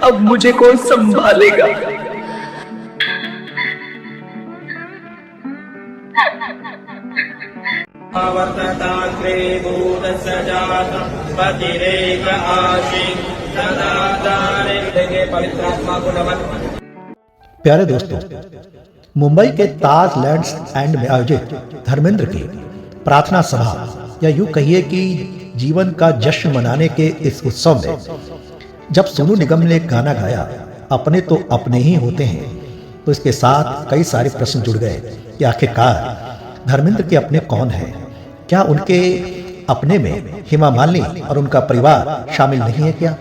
अब मुझे कौन संभालेगा? आवर्तताग्रे भूतस्य जातं पतिरेक आशी सदाचारे देंगे पवित्रात्मा गुणवत्। प्यारे दोस्तों, मुंबई के ताज लैंड्स एंड में आयोजित धर्मेंद्र की प्रार्थना सभा या यूं कहिए कि जीवन का जश्न मनाने के इस उत्सव में जब सोनू निगम ने गाना गाया अपने तो अपने ही होते हैं, तो इसके साथ कई सारे प्रश्न जुड़ गए कि आखिरकार धर्मेंद्र के अपने कौन हैं? क्या उनके अपने में हेमा मालिनी और उनका परिवार शामिल नहीं है क्या?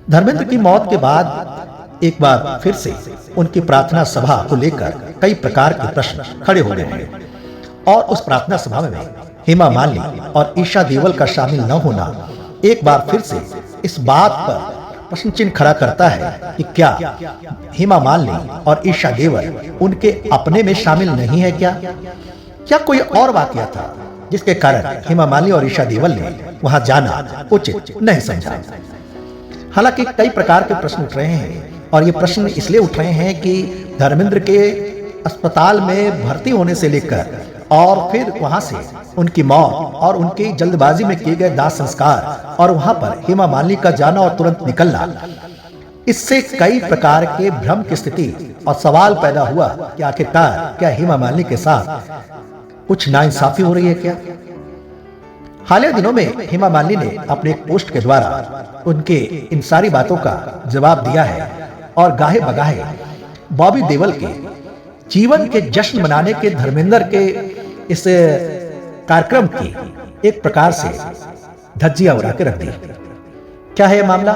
धर्मेंद्र की मौत के बाद एक बार फिर से उनकी प्रार्थना सभा को लेकर कई प्रकार के प्रश्न खड़े हो गए हैं और उस प्रार्थना सभा में हेमा मालिनी और ईशा देओल का शामिल न होना एक बार फिर से इस बात पर प्रश्न चिन्ह खड़ा करता है कि क्या हेमा मालिनी और ईशा देओल उनके अपने में शामिल नहीं है क्या कोई और वाकया था जिसके कारण हेमा मालिनी और ईशा देओल ने वहां जाना उचित नहीं समझा? हालांकि कई प्रकार के प्रश्न उठ रहे हैं और ये प्रश्न इसलिए उठ रहे हैं कि धर्मेंद्र के अस्पताल में भर्ती होने से लेकर और फिर वहां से उनकी मौत और उनकी जल्दबाजी में किए गए दाह संस्कार और वहां पर हेमा मालिनी का जाना और तुरंत निकलना, इससे कई प्रकार के भ्रम की स्थिति और सवाल पैदा हुआ कि आखिरकार क्या हेमा मालिनी के साथ कुछ नाइंसाफी हो रही है क्या? हालिया दिनों में हेमा मालिनी ने अपने एक पोस्ट के द्वारा उनके इन सारी बातों का जवाब दिया है और गाहे बगाहे बॉबी देओल के जीवन के जश्न मनाने के धर्मेंद्र के इस कार्यक्रम की एक प्रकार से धज्जियां उड़ा के रख दी। क्या है यह मामला?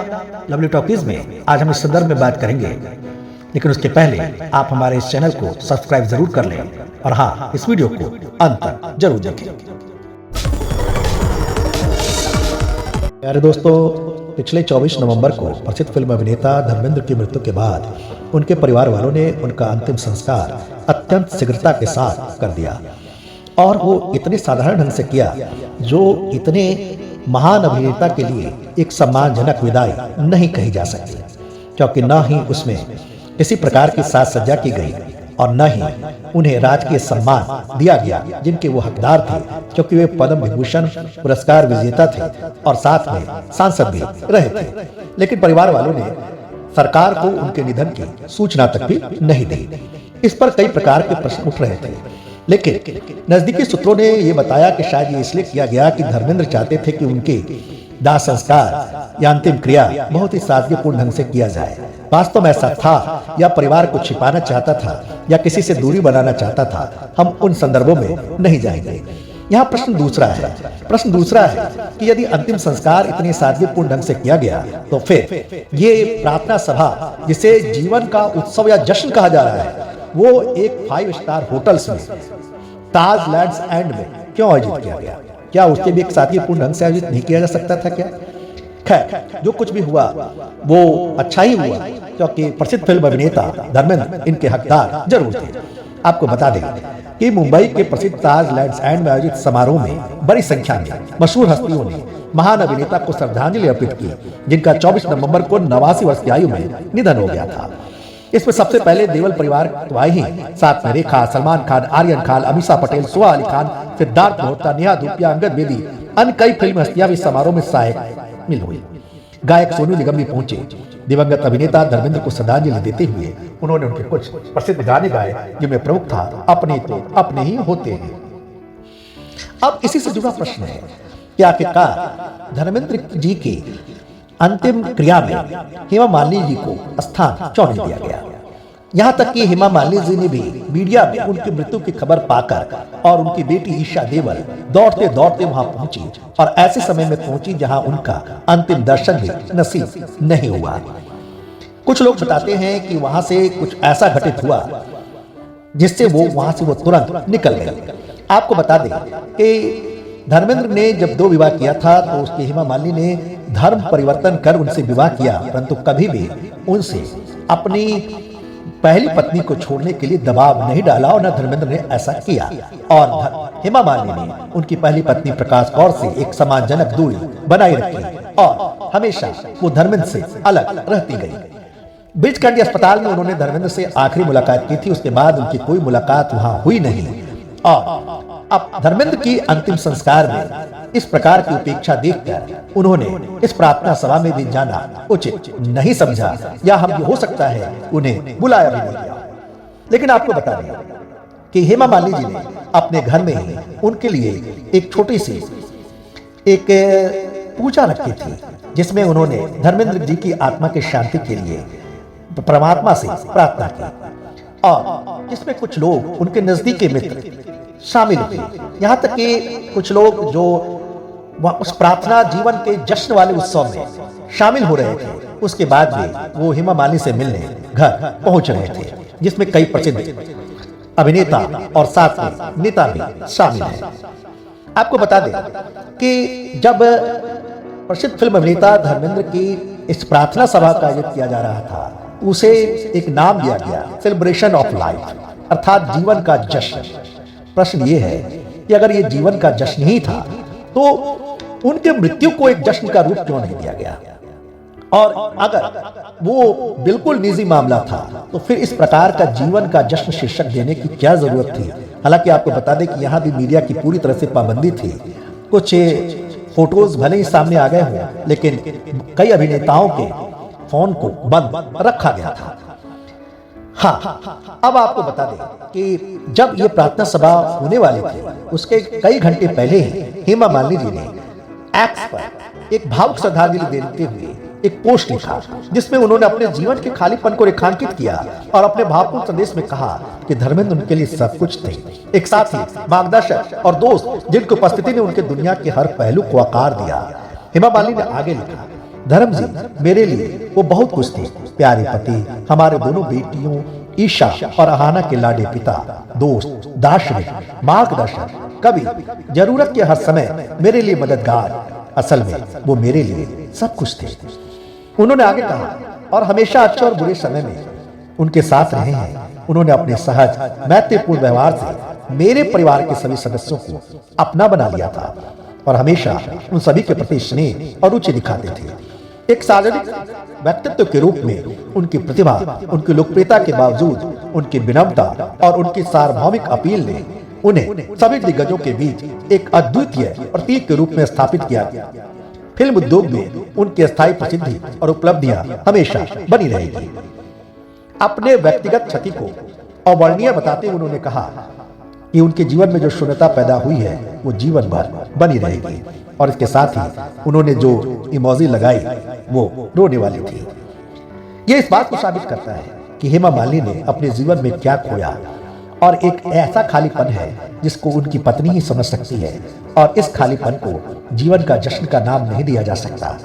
लवली टॉकीज में आज हम इस संदर्भ में बात करेंगे, लेकिन उसके पहले आप हमारे इस चैनल को सब्सक्राइब जरूर कर लें और हाँ, इस वीडियो को अंत तक जरूर देखें। प्यारे दोस्तों, पिछले 24 नवंबर को प्रसिद्ध फिल्म अभिनेता धर्मेंद्र की मृत्यु के बाद उनके परिवार वालों ने उनका अंतिम संस्कार अत्यंत शीघ्रता के साथ कर दिया और वो इतने साधारण ढंग से किया जो इतने महान अभिनेता के लिए एक सम्मानजनक विदाई नहीं कही जा सकती, क्योंकि न ही उसमें किसी प्रकार की साज सज्जा की गई और न ही उन्हें राजकीय सम्मान दिया गया जिनके वो हकदार थे, क्योंकि वे पद्म विभूषण पुरस्कार विजेता थे और साथ में सांसद भी रहे थे। लेकिन परिवार वालों ने सरकार को उनके निधन की सूचना तक भी नहीं दी। इस पर कई प्रकार के प्रश्न उठ रहे थे, लेकिन नजदीकी सूत्रों ने यह बताया कि शायद ये इसलिए किया गया कि धर्मेंद्र चाहते थे कि उनके दाह संस्कार या अंतिम क्रिया बहुत ही सादगीपूर्ण ढंग से किया जाए। वास्तव में ऐसा था या परिवार को छिपाना चाहता था या किसी से दूरी बनाना चाहता था, हम उन संदर्भों में नहीं जाएंगे। यहाँ प्रश्न दूसरा है कि यदि अंतिम संस्कार इतने सादगीपूर्ण ढंग से किया गया तो फिर ये प्रार्थना सभा जिसे जीवन का उत्सव या जश्न कहा जा रहा है वो एक 5 स्टार होटल्स में ताज लैंड्स एंड में क्यों आयोजित किया गया? क्या उसके भी एक सादगीपूर्ण ढंग से आयोजित नहीं किया जा सकता था क्या? खैर, जो कुछ भी हुआ वो अच्छा ही हुआ, क्योंकि प्रसिद्ध फिल्म अभिनेता धर्मेंद्र इनके हकदार जरूर थे। आपको बता दें कि मुंबई के प्रसिद्ध ताज लैंड्स एंड में आयोजित समारोह में बड़ी संख्या में मशहूर हस्तियों ने महान अभिनेता को श्रद्धांजलि अर्पित की, जिनका 24 नवंबर को 89 वर्ष की आयु में निधन हो गया था। इसमें सबसे पहले देओल परिवार तो आए ही, साथ में रेखा, सलमान खान, आर्यन खान, अमीषा पटेल, सोहा अली खान, सिद्धार्थ मल्होत्रा, नेहा धूपिया, अंगद बेदी, अन्य कई फिल्म हस्तियां भी समारोह में शामिल हुई। गायक सोनू निगम भी पहुंचे। दिवंगत अभिनेता धर्मेंद्र को श्रद्धांजलि देते हुए उन्होंने उनके कुछ प्रसिद्ध गाने गाए, जिनमें प्रमुख था अपने तो अपने ही होते हैं। अब इसी से जुड़ा प्रश्न है कि आखिरकार धर्मेंद्र जी की अंतिम क्रिया में हेमा मालिनी जी को स्थान क्यों नहीं दिया गया? यहाँ तक कि हेमा मालिनी जी ने भी मीडिया में उनकी मृत्यु की खबर पाकर और उनकी बेटी ईशा देओल दौड़ते दौड़ते वहां पहुंची और ऐसे समय में पहुंची जहां उनका अंतिम दर्शन भी नसीब नहीं हुआ। कुछ लोग बताते हैं कि वहां से कुछ ऐसा घटित हुआ जिससे वहां से तुरंत निकल गए। आपको बता दें कि धर्मेंद्र ने जब 2 विवाह किया था तो उसकी हेमा मालिनी ने धर्म परिवर्तन कर उनसे विवाह किया, परंतु कभी भी उनसे अपनी पहली पत्नी को छोड़ने के लिए दबाव नहीं डाला और न धर्मेंद्र ने ऐसा किया। और हेमा मालिनी ने उनकी पहली पत्नी प्रकाश कौर से एक सम्मानजनक दूरी बनाए रखी और हमेशा वो धर्मेंद्र से अलग रहती गई। ब्रिज कैंडी अस्पताल में उन्होंने धर्मेंद्र से आखिरी मुलाकात की थी, उसके बाद उनकी कोई मुलाकात वहां हुई नहीं। और अब धर्मेंद्र की अंतिम संस्कार में इस प्रकार की उपेक्षा देखकर उन्होंने इस प्रार्थना सभा में भी जाना उचित नहीं समझा, या हम हो सकता है उन्हें बुलाया भी नहीं गया। लेकिन आपको बता दें कि हेमा मालिनी जी ने अपने घर में ही उनके लिए एक छोटी सी एक पूजा रखी थी, जिसमें उन्होंने धर्मेंद्र जी की आत्मा की शांति के लिए परमात्मा से प्रार्थना की, और जिसमें कुछ लोग उनके नजदीकी मित्र शामिल हुए। यहाँ तक कि कुछ लोग जो उस प्रार्थना जीवन के जश्न वाले उत्सव में शामिल हो रहे थे, उसके बाद भी वो हेमा मालिनी से मिलने घर पहुंच रहे थे, जिसमें कई प्रसिद्ध अभिनेता और साथ में नेता भी शामिल हैं। आपको बता दें कि जब प्रसिद्ध फिल्म अभिनेता धर्मेंद्र की इस प्रार्थना सभा का आयोजित किया जा रहा था, उसे एक नाम दिया गया सेलिब्रेशन ऑफ लाइफ, अर्थात जीवन का जश्न। प्रश्न ये है कि अगर ये जीवन का जश्न ही था तो उनके मृत्यु को एक जश्न का रूप क्यों नहीं दिया गया? और अगर वो बिल्कुल निजी मामला था तो फिर इस प्रकार का जीवन का जश्न शीर्षक देने की क्या जरूरत थी? हालांकि आपको बता दें कि यहाँ भी मीडिया की पूरी तरह से पाबंदी थी। कुछ फोटोज भले ही सामने आ गए हों, लेकिन कई अभिनेताओं के फोन को बंद रखा गया था। हाँ, अब आपको बता दें कि जब ये प्रार्थना सभा होने वाली थी, उसके कई घंटे पहले ही हेमा मालिनी जी ने एक्स पर एक भावुक श्रद्धांजलि देते हुए एक पोस्ट लिखा, जिसमें उन्होंने अपने जीवन के खालीपन को रेखांकित किया और अपने भावपूर्ण संदेश में कहा कि धर्मेंद्र उनके लिए सब कुछ थे, एक साथी, मार्गदर्शक और दोस्त, जिनकी उपस्थिति ने उनके दुनिया के हर पहलू को आकार दिया। हेमा मालिनी ने आगे लिखा, धर्म जी मेरे लिए वो बहुत कुछ थे, प्यारे पति, हमारे दोनों बेटियों ईशा और अहाना के लाडे पिता, दोस्त, दार्शनिक, मार्गदर्शक, कवि, जरूरत के हर समय मेरे लिए मददगार। असल में वो मेरे लिए सब कुछ थे। उन्होंने आगे कहा, और हमेशा अच्छे और बुरे समय में उनके साथ रहे हैं। उन्होंने अपने सहज मैत्रीपूर्ण व्यवहार से मेरे परिवार के सभी सदस्यों को अपना बना लिया था और हमेशा उन सभी के प्रति स्नेह और रुचि दिखाते थे। एक सार्वजनिक व्यक्तित्व के रूप में उनकी प्रतिभा, उनकी लोकप्रियता के बावजूद उनकी विनम्रता और उनकी सार्वभौमिक अपील ने उन्हें सभी दिग्गजों के बीच एक अद्वितीय प्रतीक के रूप में स्थापित किया। फिल्म उद्योग में उनकी स्थायी प्रसिद्धि और उपलब्धियां हमेशा बनी रहेगी। अपने व्यक्तिगत क्षति को अवर्णनीय बताते हुए उन्होंने कहा कि उनके जीवन में जो शून्यता पैदा हुई है वो जीवन भर बनी रहेगी। और इसके साथ ही उन्होंने जो इमोजी लगाई वो रोने वाली थी। ये इस बात को साबित करता है कि हेमा मालिनी ने अपने जीवन में क्या खोया, और एक ऐसा खालीपन है जिसको उनकी पत्नी ही समझ सकती है, और इस खालीपन को जीवन का जश्न का नाम नहीं दिया जा सकता।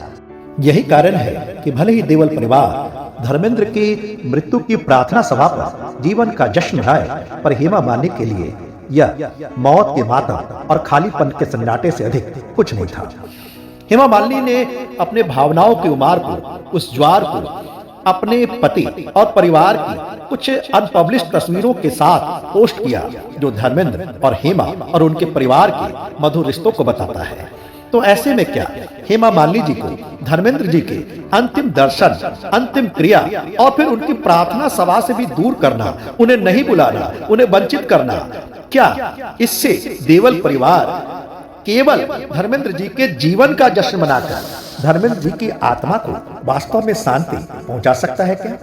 यही कारण है कि भले ही देवल परिवार धर्मेंद्र की मृत्यु की प्रार्थना सभा पर जीवन का जश्न मनाए, पर हेमा मालिनी के लिए यह मौत के मातम और खालीपन के सन्नाटे से अधिक कुछ नहीं था। हेमा मालिनी ने अपने भावनाओं की उमार को, उस ज्वार को अपने पति और परिवार की कुछ अनपब्लिश्ड तस्वीरों के साथ पोस्ट किया, जो धर्मेंद्र और हेमा और उनके परिवार के मधुर रिश्तों को बताता है। तो ऐसे में क्या हेमा मालिनी जी को धर्मेंद्र जी के अंतिम दर्शन, अंतिम क्रिया और फिर उनकी प्रार्थना सभा से भी दूर करना, उन्हें नहीं बुलाना, उन्हें वंचित करना, क्या इससे देवल परिवार केवल धर्मेंद्र जी के जीवन का जश्न मनाकर धर्मेंद्र जी की आत्मा को वास्तव में शांति पहुंचा सकता है क्या?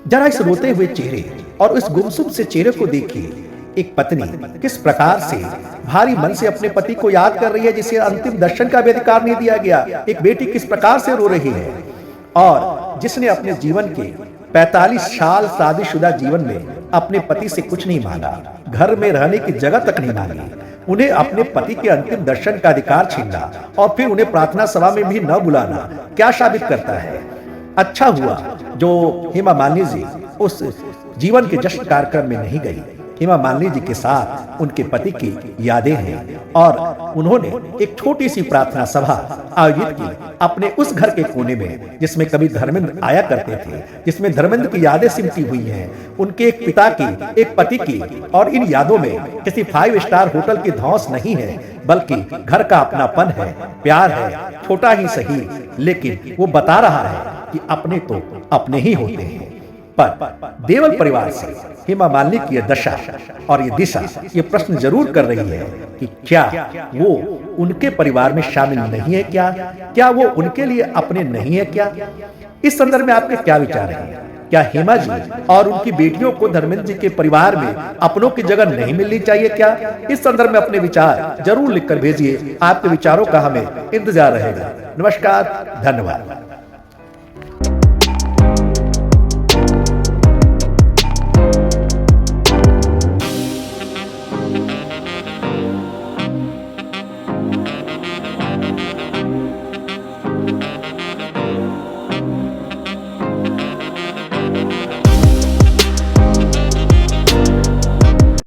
जरा इस रोते हुए चेहरे और इस गुमसुम से चेहरे को देखिए। एक पत्नी किस प्रकार से भारी मन से अपने पति को याद कर रही है, जिसे अंतिम दर्शन का भी अधिकार नहीं दिया गया। एक बेटी किस प्रकार से रो रही है, और जिसने अपने जीवन के 45 साल शादीशुदा जीवन में अपने पति से कुछ नहीं मांगा, घर में रहने की जगह तक नहीं मांगी, उन्हें अपने पति के अंतिम दर्शन का अधिकार छीनना और फिर उन्हें प्रार्थना सभा में भी न बुलाना क्या साबित करता है? अच्छा हुआ जो हेमा मालिनी जी उस जीवन के जश्न कार्यक्रम में नहीं गई। हेमा मालिनी जी के साथ उनके पति की यादें हैं, और उन्होंने एक छोटी सी प्रार्थना सभा आयोजित की अपने उस घर के कोने में, जिसमें कभी धर्मेंद्र आया करते थे, जिसमें धर्मेंद्र की यादें सिमटी हुई हैं, उनके एक पिता की, एक पति की। और इन यादों में किसी 5 स्टार होटल की धौंस नहीं है, बल्कि घर का अपनापन है, प्यार है, छोटा ही सही, लेकिन वो बता रहा है कि अपने तो अपने ही होते हैं। पर देवल परिवार से हेमा मालिनी की यह दशा और ये दिशा ये प्रश्न जरूर कर रही है कि क्या वो उनके परिवार में शामिल नहीं है क्या वो उनके लिए अपने नहीं है क्या? इस संदर्भ में आपके क्या विचार हैं? क्या हेमा जी और उनकी बेटियों को धर्मेंद्र जी के परिवार में अपनों की जगह नहीं मिलनी चाहिए क्या? इस संदर्भ में अपने विचार जरूर लिखकर भेजिए। आपके विचारों का हमें इंतजार रहेगा। नमस्कार, धन्यवाद।